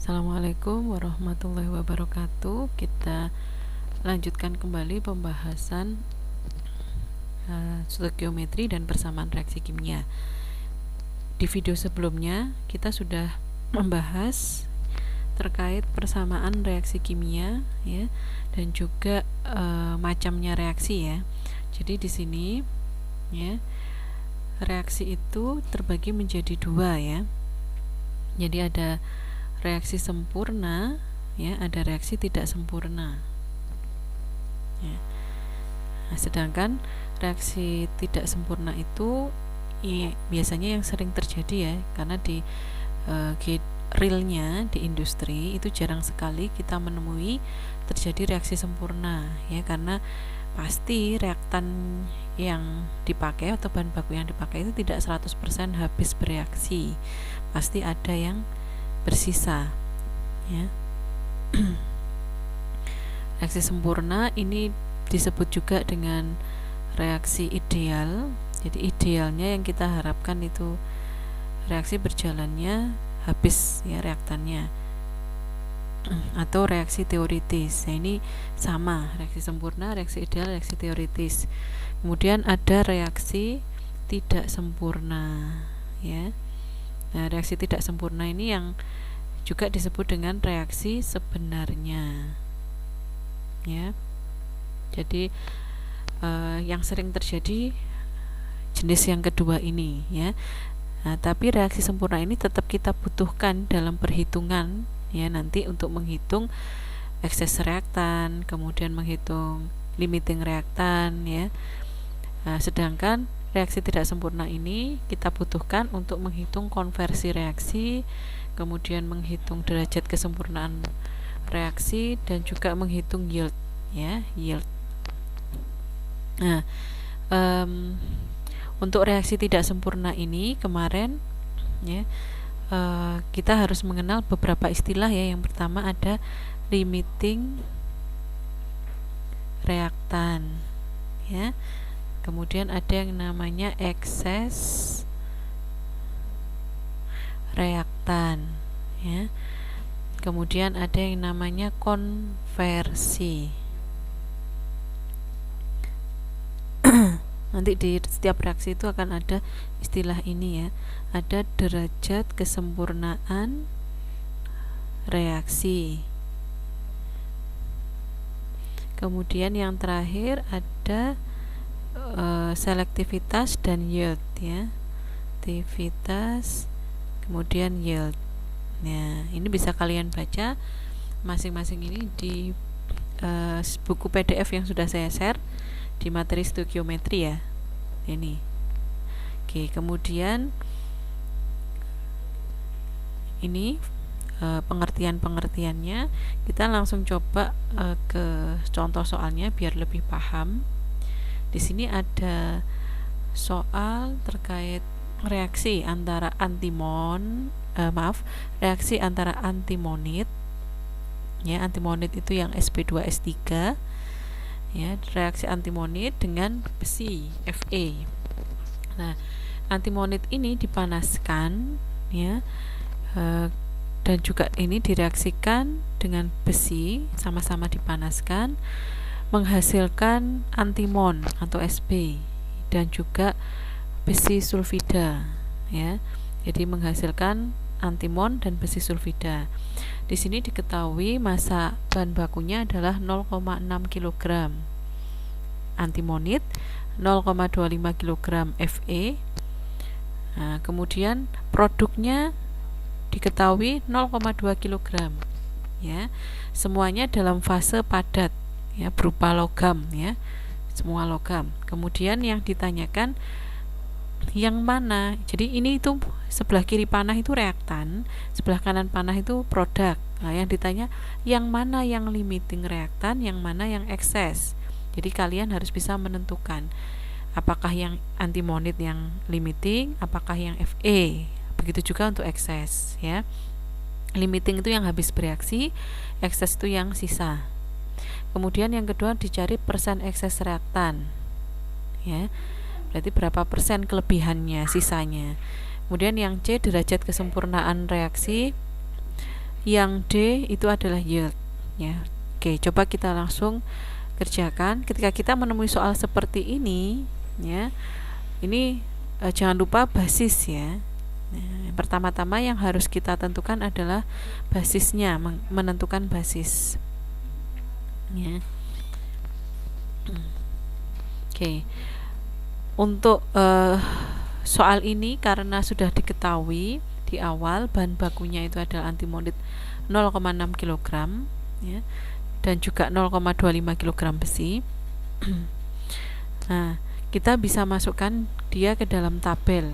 Assalamualaikum warahmatullahi wabarakatuh. Kita lanjutkan kembali pembahasan stoikiometri dan persamaan reaksi kimia. Di video sebelumnya kita sudah membahas terkait persamaan reaksi kimia ya, dan juga macamnya reaksi ya. Jadi di sini ya, reaksi itu terbagi menjadi dua ya. Jadi ada reaksi sempurna ya, ada reaksi tidak sempurna ya. Nah, sedangkan reaksi tidak sempurna itu biasanya yang sering terjadi ya, karena di realnya di industri itu jarang sekali kita menemui terjadi reaksi sempurna ya, karena pasti reaktan yang dipakai atau bahan baku yang dipakai itu tidak 100% habis bereaksi, pasti ada yang bersisa ya. Reaksi sempurna ini disebut juga dengan reaksi ideal. Jadi idealnya yang kita harapkan itu reaksi berjalannya habis ya reaktannya, atau reaksi teoritis. Nah, ini sama, reaksi sempurna, reaksi ideal, reaksi teoritis. Kemudian ada reaksi tidak sempurna ya. Nah, reaksi tidak sempurna ini yang juga disebut dengan reaksi sebenarnya ya. Jadi yang sering terjadi jenis yang kedua ini ya. Nah, tapi reaksi sempurna ini tetap kita butuhkan dalam perhitungan ya, nanti untuk menghitung ekses reaktan, kemudian menghitung limiting reaktan ya. Nah, sedangkan reaksi tidak sempurna ini kita butuhkan untuk menghitung konversi reaksi, kemudian menghitung derajat kesempurnaan reaksi, dan juga menghitung yield ya, yield. Nah, untuk reaksi tidak sempurna ini kemarin ya, kita harus mengenal beberapa istilah ya. Yang pertama ada limiting reaktan ya. Kemudian ada yang namanya ekses reaktan ya. Kemudian ada yang namanya konversi. Nanti di setiap reaksi itu akan ada istilah ini ya. Ada derajat kesempurnaan reaksi. Kemudian yang terakhir ada selektivitas dan yield ya. Selektivitas kemudian yield. Nah, ini bisa kalian baca masing-masing ini di buku PDF yang sudah saya share di materi stoikiometri ya. Ini. Oke, kemudian ini pengertian-pengertiannya. Kita langsung coba ke contoh soalnya biar lebih paham. Di sini ada soal terkait reaksi antara reaksi antara antimonit ya. Antimonit itu yang Sp2S3 ya, reaksi antimonit dengan besi Fe. Nah, antimonit ini dipanaskan ya, dan juga ini direaksikan dengan besi, sama-sama dipanaskan, menghasilkan antimon atau Sp dan juga besi sulfida ya. Jadi menghasilkan antimon dan besi sulfida. Di sini diketahui massa bahan bakunya adalah 0,6 kg antimonit, 0,25 kg Fe. Nah, kemudian produknya diketahui 0,2 kg ya. Semuanya dalam fase padat ya, berupa logam ya, semua logam. Kemudian yang ditanyakan yang mana, jadi ini itu sebelah kiri panah itu reaktan, sebelah kanan panah itu produk. Nah, yang ditanya yang mana yang limiting reaktan, yang mana yang ekses. Jadi kalian harus bisa menentukan apakah yang antimonit yang limiting, apakah yang Fe. Begitu juga untuk ekses ya. Limiting itu yang habis bereaksi, ekses itu yang sisa. Kemudian yang kedua dicari persen ekses reaktan ya, berarti berapa persen kelebihannya, sisanya. Kemudian yang C derajat kesempurnaan reaksi, yang D itu adalah yield ya. Oke, coba kita langsung kerjakan. Ketika kita menemui soal seperti ini ya, ini jangan lupa basis ya. Nah, pertama-tama yang harus kita tentukan adalah basisnya, menentukan basis ya. Oke, untuk soal ini karena sudah diketahui di awal bahan bakunya itu adalah antimonit 0,6 kg ya, dan juga 0,25 kg besi. Nah, kita bisa masukkan dia ke dalam tabel.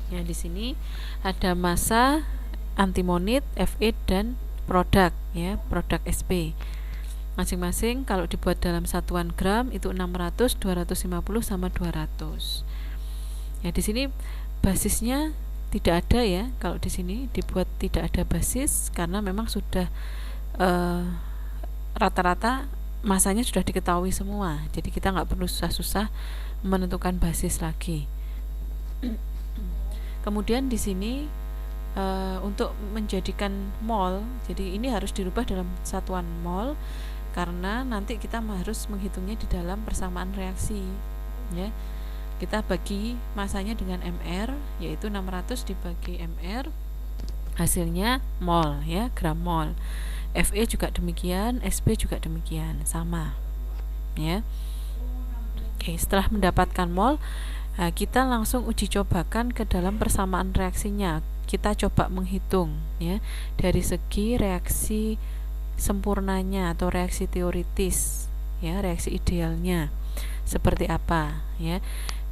Ya, di sini ada massa, antimonit, Fe dan produk ya, produk Sp. Masing-masing kalau dibuat dalam satuan gram itu 600, 250 sama 200. Ya, di sini basisnya tidak ada ya. Kalau di sini dibuat tidak ada basis karena memang sudah rata-rata masanya sudah diketahui semua. Jadi kita nggak perlu susah-susah menentukan basis lagi. Kemudian di sini untuk menjadikan mol, jadi ini harus dirubah dalam satuan mol karena nanti kita harus menghitungnya di dalam persamaan reaksi ya. Kita bagi masanya dengan mr, yaitu 600 dibagi mr, hasilnya mol ya, gram mol. Fe juga demikian, Sp juga demikian, sama ya. Oke, setelah mendapatkan mol, kita langsung uji cobakan ke dalam persamaan reaksinya. Kita coba menghitung ya dari segi reaksi sempurnanya atau reaksi teoritis ya, reaksi idealnya seperti apa ya.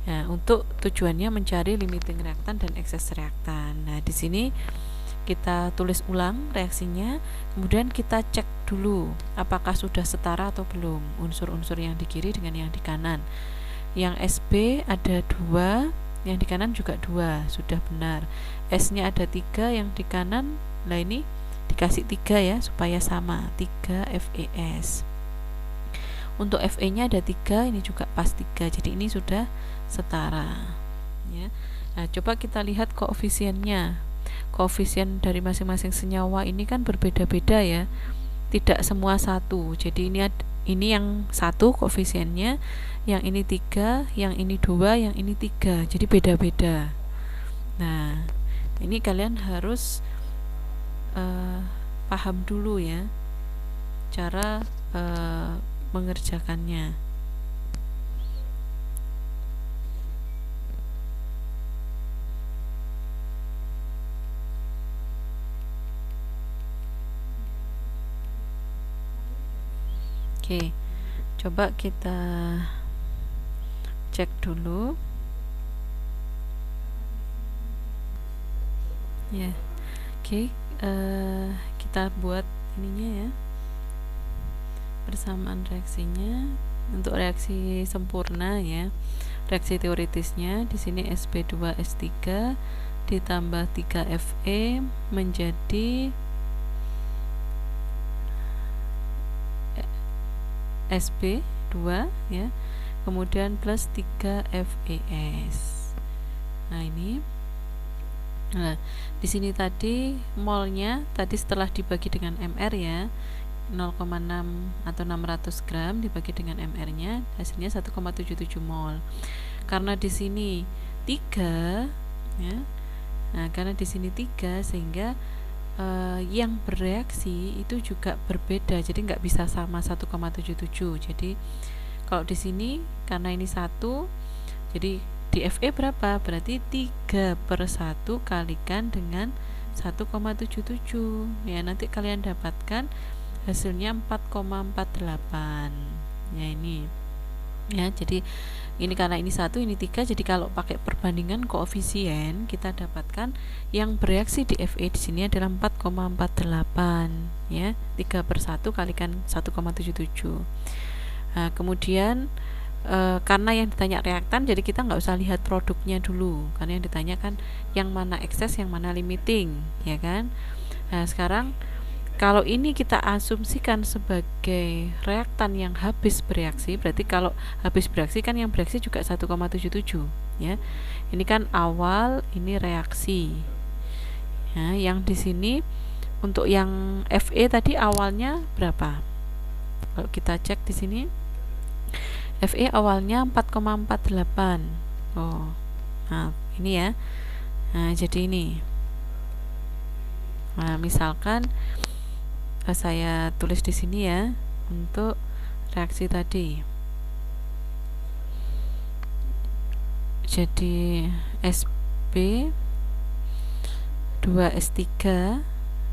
Nah, untuk tujuannya mencari limiting reaktan dan ekses reaktan. Nah, di sini kita tulis ulang reaksinya, kemudian kita cek dulu apakah sudah setara atau belum unsur-unsur yang di kiri dengan yang di kanan. Yang Sb ada 2, yang di kanan juga 2, sudah benar. S-nya ada 3, yang di kanan, nah ini dikasih 3 ya, supaya sama, 3 FeS. Untuk Fe-nya ada 3, ini juga pas 3, jadi ini sudah setara ya. Nah, coba kita lihat koefisiennya. Koefisien dari masing-masing senyawa ini kan berbeda-beda ya, tidak semua satu. Jadi ini yang 1 koefisiennya, yang ini 3, yang ini 2, yang ini 3, jadi beda-beda. Nah, ini kalian harus paham dulu ya cara mengerjakannya. Oke, coba kita cek dulu ya. Oke, kita buat ininya ya, persamaan reaksinya. Untuk reaksi sempurna ya, reaksi teoritisnya di sini Sp2S3 ditambah 3Fe menjadi Sp2 ya, kemudian plus 3FeS. Nah, ini. Nah, di sini tadi molnya tadi setelah dibagi dengan mr ya, 0,6 atau 600 gram dibagi dengan mr-nya, hasilnya 1,77 mol. Karena di sini 3 ya. Nah, karena di sini 3 sehingga yang bereaksi itu juga berbeda, jadi nggak bisa sama 1,77. Jadi kalau di sini karena ini 1, jadi di Fe berapa? Berarti 3/1 kalikan dengan 1,77 ya, nanti kalian dapatkan hasilnya 4,48 ya, ini ya. Jadi ini karena ini 1, ini 3, jadi kalau pakai perbandingan koefisien kita dapatkan yang bereaksi di Fe di sini adalah 4,48 ya, 3/1 kalikan 1,77. Nah, kemudian karena yang ditanya reaktan, jadi kita nggak usah lihat produknya dulu, karena yang ditanya kan yang mana ekses, yang mana limiting ya kan. Nah, sekarang kalau ini kita asumsikan sebagai reaktan yang habis bereaksi, berarti kalau habis bereaksi kan yang bereaksi juga 1,77 ya. Ini kan awal, ini reaksi. Nah, yang di sini untuk yang Fe tadi awalnya berapa? Kalau kita cek di sini, Fe awalnya 4,48. Oh, nah ini ya. Nah jadi ini. Nah misalkan saya tulis di sini ya untuk reaksi tadi. Jadi Sp 2S3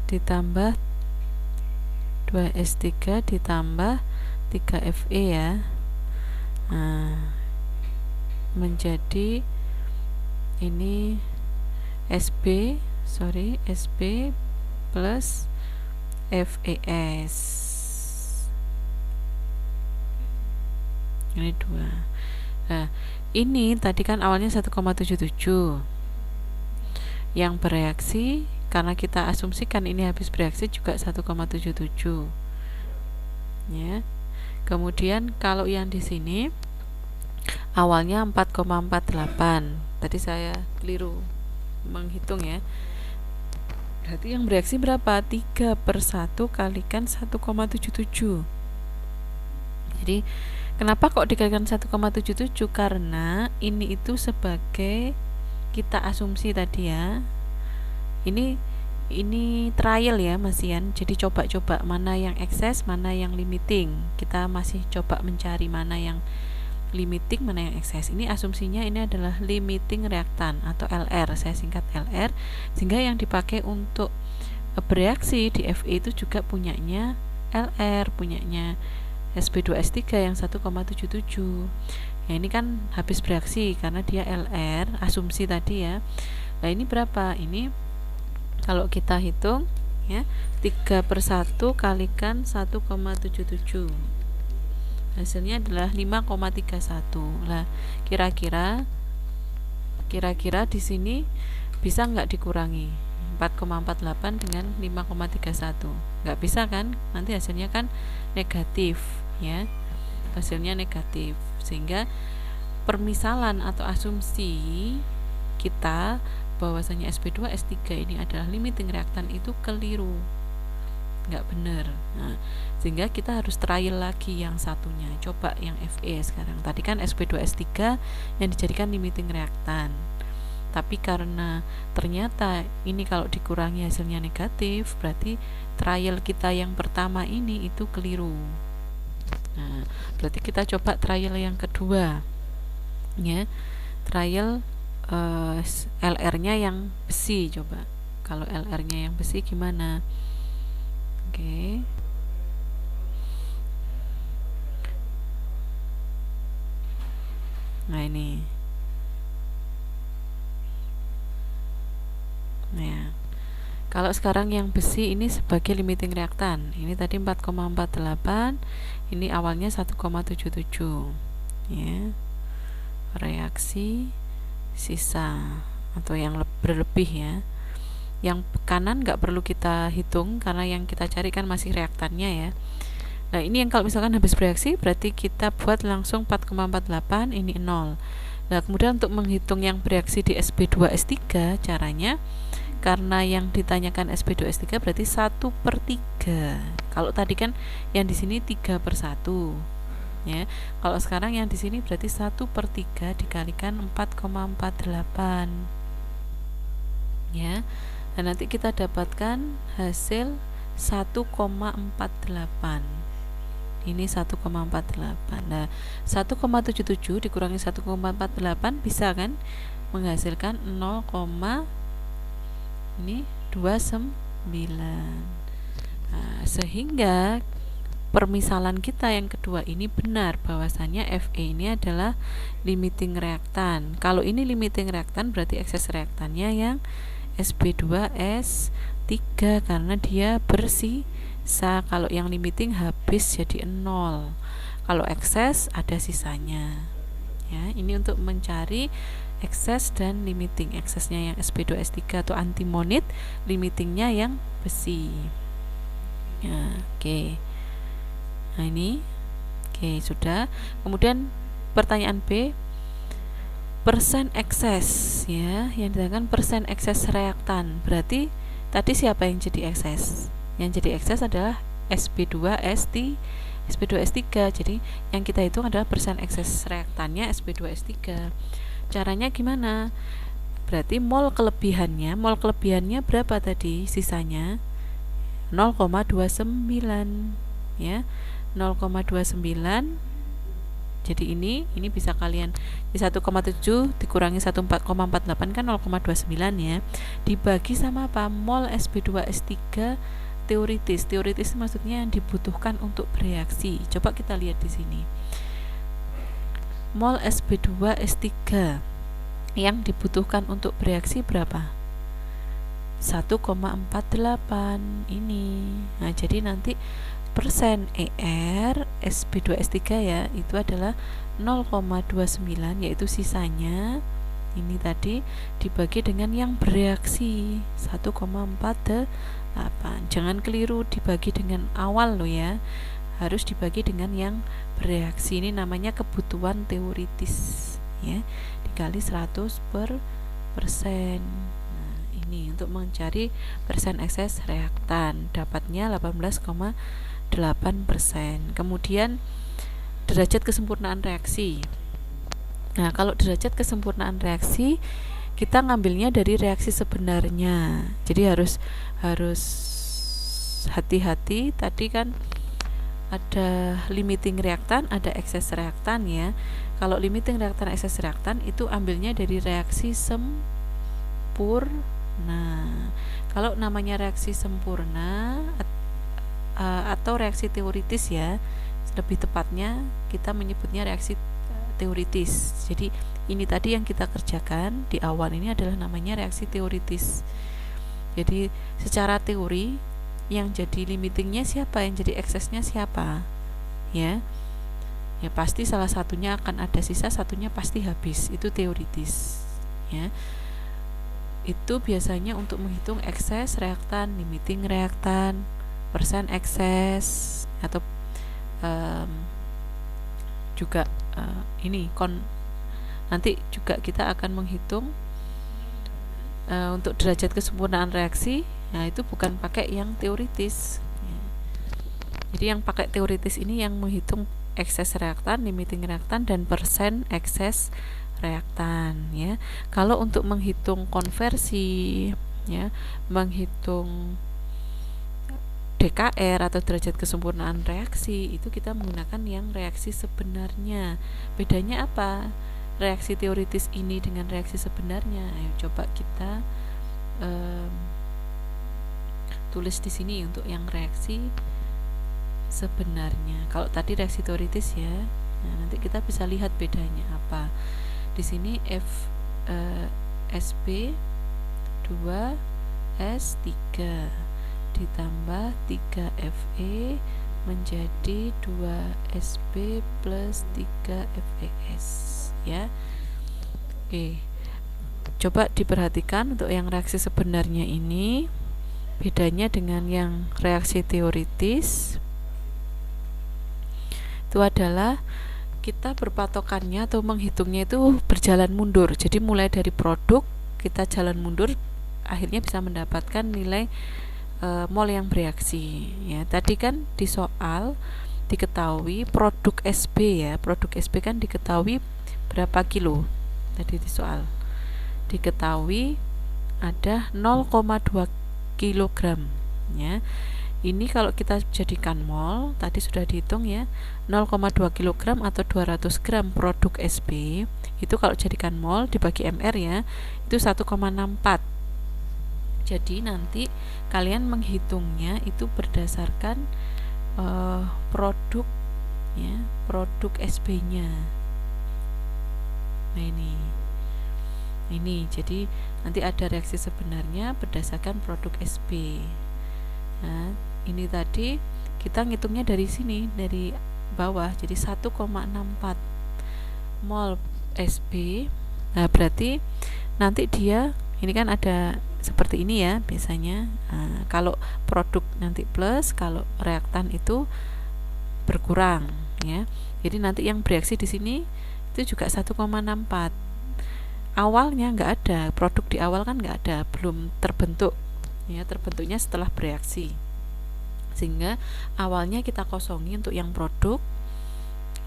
ditambah 2S3 ditambah 3Fe ya. Nah, menjadi ini Sp plus FeS. Ini 2. Nah, ini tadi kan awalnya 1,77. Yang bereaksi, karena kita asumsikan ini habis bereaksi juga 1,77. Ya. Kemudian kalau yang di sini awalnya 4,48. Tadi saya keliru menghitung ya. Berarti yang bereaksi berapa? 3/1 kalikan 1,77. Jadi kenapa kok dikalikan 1,77? Karena ini itu sebagai kita asumsi tadi ya. Ini trial ya Mas Ian. Jadi coba-coba mana yang excess, mana yang limiting. Kita masih coba mencari mana yang limiting, mana yang excess. Ini asumsinya ini adalah limiting reaktan atau LR, saya singkat LR, sehingga yang dipakai untuk bereaksi di Fe itu juga punyanya LR, punyanya Sp2S3 yang 1,77. Ya ini kan habis bereaksi karena dia LR, asumsi tadi ya. Nah ini berapa? Ini kalau kita hitung ya, 3/1 kalikan 1,77. Hasilnya adalah 5,31. Lah, kira-kira di sini bisa nggak dikurangi 4,48 dengan 5,31? Nggak bisa kan? Nanti hasilnya kan negatif ya. Hasilnya negatif. Sehingga permisalan atau asumsi kita bahwasanya Sp2S3 ini adalah limiting reaktan itu keliru. Nggak benar. Nah, sehingga kita harus trial lagi yang satunya. Coba yang Fe sekarang. Tadi kan Sp2S3 yang dijadikan limiting reaktan. Tapi karena ternyata ini kalau dikurangi hasilnya negatif, berarti trial kita yang pertama ini itu keliru. Nah, berarti kita coba trial yang kedua. Ya. Trial LR-nya yang besi coba. Kalau LR-nya yang besi gimana? Oke. Nah ini. Nah, kalau sekarang yang besi ini sebagai limiting reaktan. Ini tadi 4,48. Ini awalnya 1,77. Ya. Reaksi sisa atau yang berlebih ya. Yang kanan nggak perlu kita hitung karena yang kita cari kan masih reaktannya ya. Nah ini yang kalau misalkan habis bereaksi berarti kita buat langsung 4,48, ini 0. Nah kemudian untuk menghitung yang bereaksi di Sp2S3 caranya, karena yang ditanyakan Sp2S3 berarti 1/3. Kalau tadi kan yang di sini 3/1 ya. Kalau sekarang yang di sini berarti 1/3 dikalikan 4,48 ya. Dan nanti kita dapatkan hasil 1,48. Ini 1,48. Nah, 1,77 dikurangi 1,48 bisa kan menghasilkan 0,29. Nah, sehingga permisalan kita yang kedua ini benar bahwasannya Fe ini adalah limiting reaktan. Kalau ini limiting reaktan berarti ekses reaktannya yang Sp2S3 karena dia bersisa. Kalau yang limiting habis jadi 0. Kalau ekses ada sisanya. Ya, ini untuk mencari ekses dan limiting. Eksesnya yang Sp2S3 atau antimonid, limitingnya yang besi. Ya, oke. Nah, ini. Oke, sudah. Kemudian pertanyaan B, persen ekses ya, yang ditanyakan persen ekses reaktan. Berarti tadi siapa yang jadi ekses? Yang jadi ekses adalah Sp2S3. Jadi yang kita hitung adalah persen ekses reaktannya Sp2S3. Caranya gimana? Berarti mol kelebihannya berapa tadi? Sisanya 0,29 ya. 0,29. Jadi ini bisa kalian di 1,7 dikurangi 14,48 kan 0,29 ya. Dibagi sama apa? Mol Sp2S3 teoritis. Teoritis maksudnya yang dibutuhkan untuk bereaksi. Coba kita lihat di sini. Mol Sp2S3 yang dibutuhkan untuk bereaksi berapa? 1,48 ini. Nah, jadi nanti persen ER Sp2S3 ya, itu adalah 0,29, yaitu sisanya ini tadi dibagi dengan yang bereaksi 1,48. Jangan keliru dibagi dengan awal loh ya, harus dibagi dengan yang bereaksi. Ini namanya kebutuhan teoritis ya, dikali 100%. Nah, ini untuk mencari persen ekses reaktan, dapatnya 18,8%. Kemudian derajat kesempurnaan reaksi. Nah, kalau derajat kesempurnaan reaksi kita ngambilnya dari reaksi sebenarnya. Jadi harus hati-hati. Tadi kan ada limiting reaktan, ada ekses reaktan ya. Kalau limiting reaktan, ekses reaktan itu ambilnya dari reaksi sempurna. Kalau namanya reaksi sempurna atau reaksi teoritis ya, lebih tepatnya kita menyebutnya reaksi teoritis. Jadi ini tadi yang kita kerjakan di awal ini adalah namanya reaksi teoritis. Jadi secara teori yang jadi limitingnya siapa, yang jadi eksesnya siapa ya pasti salah satunya akan ada sisa, satunya pasti habis. Itu teoritis ya. Itu biasanya untuk menghitung ekses reaktan, limiting reaktan, persen ekses, atau juga nanti juga kita akan menghitung untuk derajat kesempurnaan reaksi. Nah, itu bukan pakai yang teoritis ya. Jadi yang pakai teoritis ini yang menghitung ekses reaktan, limiting reaktan, dan persen ekses reaktan ya. Kalau untuk menghitung konversi ya, menghitung DKR atau derajat kesempurnaan reaksi, itu kita menggunakan yang reaksi sebenarnya. Bedanya apa reaksi teoritis ini dengan reaksi sebenarnya? Ayo coba kita tulis di sini untuk yang reaksi sebenarnya. Kalau tadi reaksi teoritis ya, nah nanti kita bisa lihat bedanya apa. Di sini Sp2S3 ditambah 3Fe menjadi 2Sp plus 3FeS ya. Oke, coba diperhatikan untuk yang reaksi sebenarnya ini bedanya dengan yang reaksi teoritis itu adalah kita berpatokannya atau menghitungnya itu berjalan mundur. Jadi mulai dari produk kita jalan mundur, akhirnya bisa mendapatkan nilai mol yang bereaksi ya. Tadi kan di soal diketahui produk Sp ya, produk Sp kan diketahui berapa kilo. Tadi di soal diketahui ada 0,2 kilogram ya. Ini kalau kita jadikan mol, tadi sudah dihitung ya, 0,2 kilogram atau 200 gram produk Sp itu kalau jadikan mol dibagi mR ya, itu 1,64. Jadi nanti kalian menghitungnya itu berdasarkan produk ya, produk Sp-nya. Nah ini jadi nanti ada reaksi sebenarnya berdasarkan produk Sp. Nah, ini tadi kita ngitungnya dari sini, dari bawah, jadi 1,64 mol Sp. Nah, berarti nanti dia ini kan ada seperti ini ya biasanya. Nah, kalau produk nanti plus, kalau reaktan itu berkurang ya. Jadi nanti yang bereaksi di sini itu juga 1,64. Awalnya nggak ada, produk di awal kan nggak ada, belum terbentuk ya, terbentuknya setelah bereaksi, sehingga awalnya kita kosongi untuk yang produk,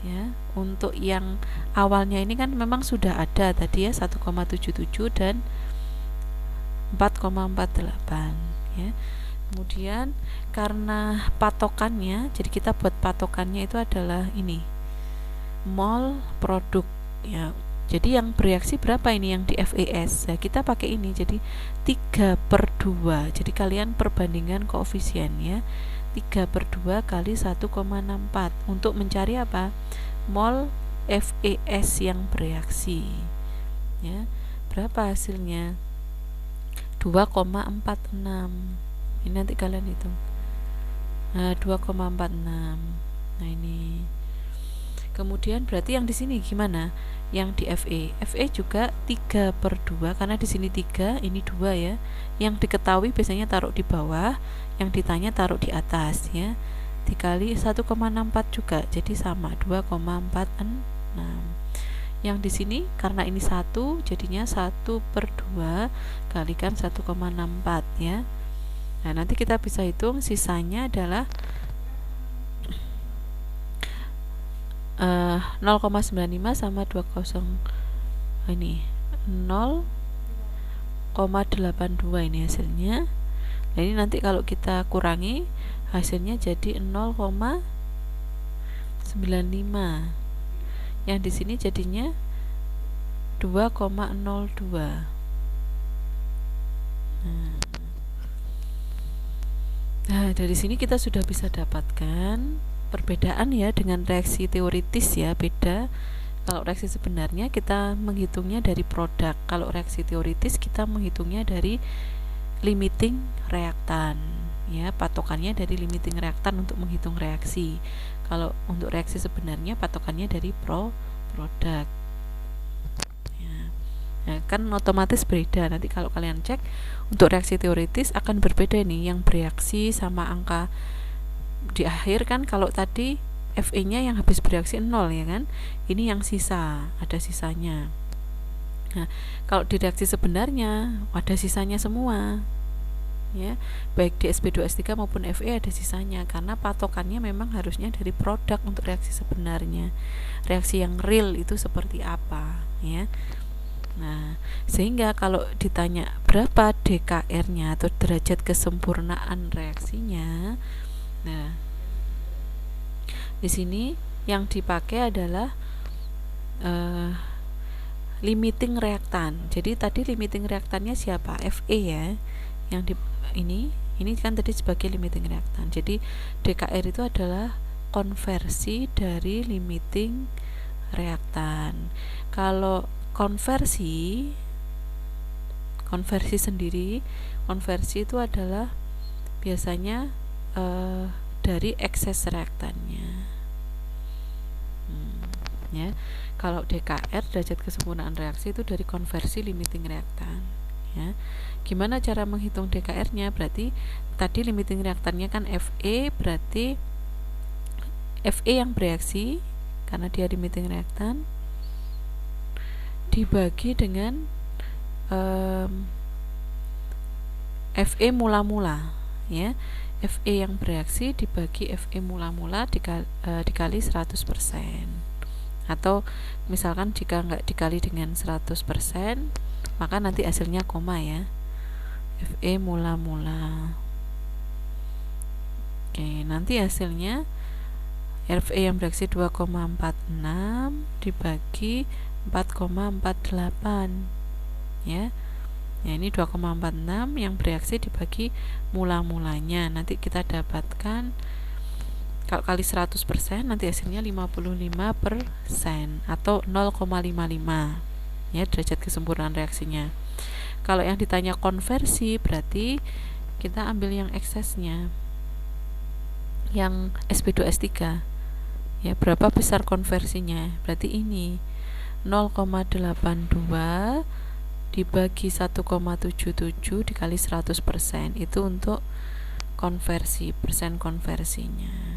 ya. Untuk yang awalnya ini kan memang sudah ada tadi ya 1,77 dan 4,48 ya. Kemudian karena patokannya, jadi kita buat patokannya itu adalah ini, mol produk ya. Jadi yang bereaksi berapa ini yang di FES? Nah, kita pakai ini, jadi 3/2. Jadi kalian perbandingan koefisien ya. 3/2 kali 1,64 untuk mencari apa? Mol FES yang bereaksi. Ya. Berapa hasilnya? 2,46. Ini nanti kalian hitung. Nah, 2,46. Nah, ini. Kemudian berarti yang di sini gimana? Yang di FE. FE juga 3/2 karena di sini 3, ini 2 ya. Yang diketahui biasanya taruh di bawah, yang ditanya taruh di atas ya. Dikali 1,64 juga. Jadi sama 2,46. Yang di sini karena ini 1 jadinya 1/2 kalikan 1,64 ya. Nah, nanti kita bisa hitung sisanya adalah 0,95 sama 20 ini 0,82 ini hasilnya. Nah, ini nanti kalau kita kurangi hasilnya jadi 0,95. Yang di sini jadinya 2,02. Nah, dari sini kita sudah bisa dapatkan perbedaan ya dengan reaksi teoritis ya, beda. Kalau reaksi sebenarnya kita menghitungnya dari produk. Kalau reaksi teoritis kita menghitungnya dari limiting reaktan ya, patokannya dari limiting reaktan untuk menghitung reaksi. Kalau untuk reaksi sebenarnya patokannya dari produk ya. Nah, kan otomatis beda. Nanti kalau kalian cek untuk reaksi teoritis akan berbeda nih, yang bereaksi sama angka di akhir kan. Kalau tadi FE nya yang habis bereaksi 0 ya kan, ini yang sisa, ada sisanya. Nah, kalau di reaksi sebenarnya ada sisanya semua ya, baik di Sp2S3 maupun Fe ada sisanya, karena patokannya memang harusnya dari produk untuk reaksi sebenarnya, reaksi yang real itu seperti apa ya. Nah, sehingga kalau ditanya berapa DKR-nya atau derajat kesempurnaan reaksinya, nah di sini yang dipakai adalah limiting reaktan. Jadi tadi limiting reaktannya siapa? Fe ya. Yang di ini kan tadi sebagai limiting reaktan. Jadi DKR itu adalah konversi dari limiting reaktan. Kalau konversi sendiri, konversi itu adalah biasanya dari ekses reaktannya ya. Kalau DKR derajat kesempurnaan reaksi itu dari konversi limiting reaktan ya. Gimana cara menghitung DKR-nya? Berarti tadi limiting reaktannya kan Fe, berarti Fe yang bereaksi karena dia limiting reaktan dibagi dengan Fe mula-mula ya. Fe yang bereaksi dibagi Fe mula-mula dikali 100%. Atau misalkan jika nggak dikali dengan 100%, maka nanti hasilnya koma ya. Fe mula-mula. Oke, nanti hasilnya Fe yang bereaksi 2,46 dibagi 4,48 ya. Ya, ini 2,46 yang bereaksi dibagi mula-mulanya. Nanti kita dapatkan kalau kali 100% nanti hasilnya 55% atau 0,55 ya, derajat kesempurnaan reaksinya. Kalau yang ditanya konversi berarti kita ambil yang eksesnya, yang Sp2S3 ya, berapa besar konversinya? Berarti ini 0,82 dibagi 1,77 dikali 100%, itu untuk konversi, persen konversinya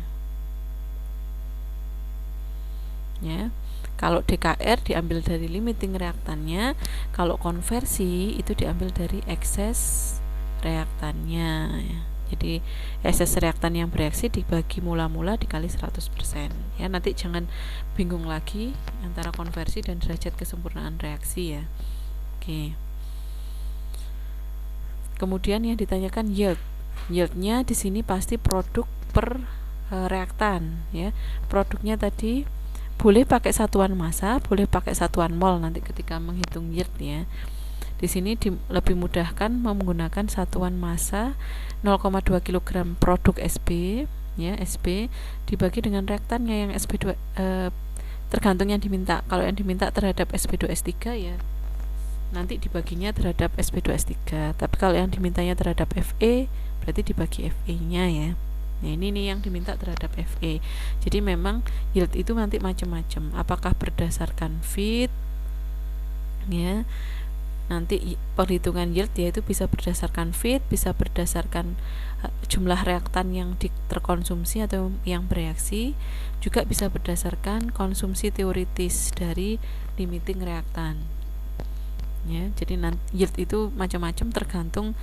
ya. Kalau DKR diambil dari limiting reaktannya, kalau konversi itu diambil dari ekses reaktannya ya. Jadi SS reaktan yang bereaksi dibagi mula-mula dikali 100% ya. Nanti jangan bingung lagi antara konversi dan derajat kesempurnaan reaksi ya. Oke. Kemudian yang ditanyakan yield. Yieldnya di sini pasti produk per reaktan ya. Produknya tadi boleh pakai satuan massa, boleh pakai satuan mol nanti ketika menghitung yield ya. Di sini lebih mudahkan menggunakan satuan massa 0,2 kg produk SB ya, SB dibagi dengan reaktannya yang SB2 tergantung yang diminta. Kalau yang diminta terhadap SB2S3 ya nanti dibaginya terhadap SB2S3. Tapi kalau yang dimintanya terhadap Fe berarti dibagi Fe-nya ya. Nah, ini nih yang diminta terhadap Fe. Jadi memang yield itu nanti macam-macam. Apakah berdasarkan feed ya. Nanti perhitungan yield yaitu bisa berdasarkan feed, bisa berdasarkan jumlah reaktan yang terkonsumsi atau yang bereaksi, juga bisa berdasarkan konsumsi teoritis dari limiting reaktan. Ya, jadi yield itu macam-macam tergantung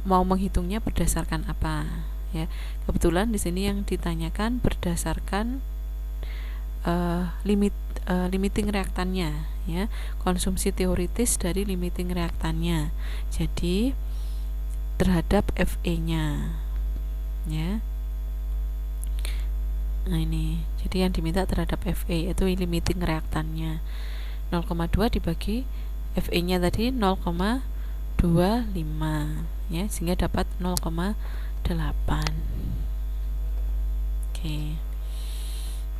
mau menghitungnya berdasarkan apa. Ya, kebetulan di sini yang ditanyakan berdasarkan limiting reaktannya ya, konsumsi teoritis dari limiting reaktannya. Jadi terhadap Fe-nya ya. Nah ini, jadi yang diminta terhadap Fe itu limiting reaktannya 0,2 dibagi Fe-nya tadi 0,25 ya, sehingga dapat 0,8. Oke.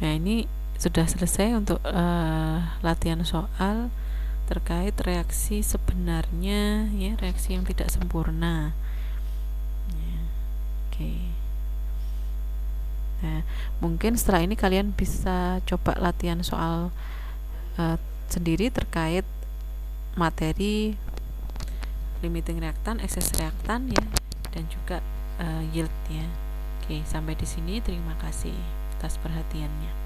Nah ini sudah selesai untuk latihan soal terkait reaksi sebenarnya ya, reaksi yang tidak sempurna ya. Oke. Nah, mungkin setelah ini kalian bisa coba latihan soal sendiri terkait materi limiting reaktan, excess reaktan ya, dan juga yield ya. Oke, sampai di sini terima kasih atas perhatiannya.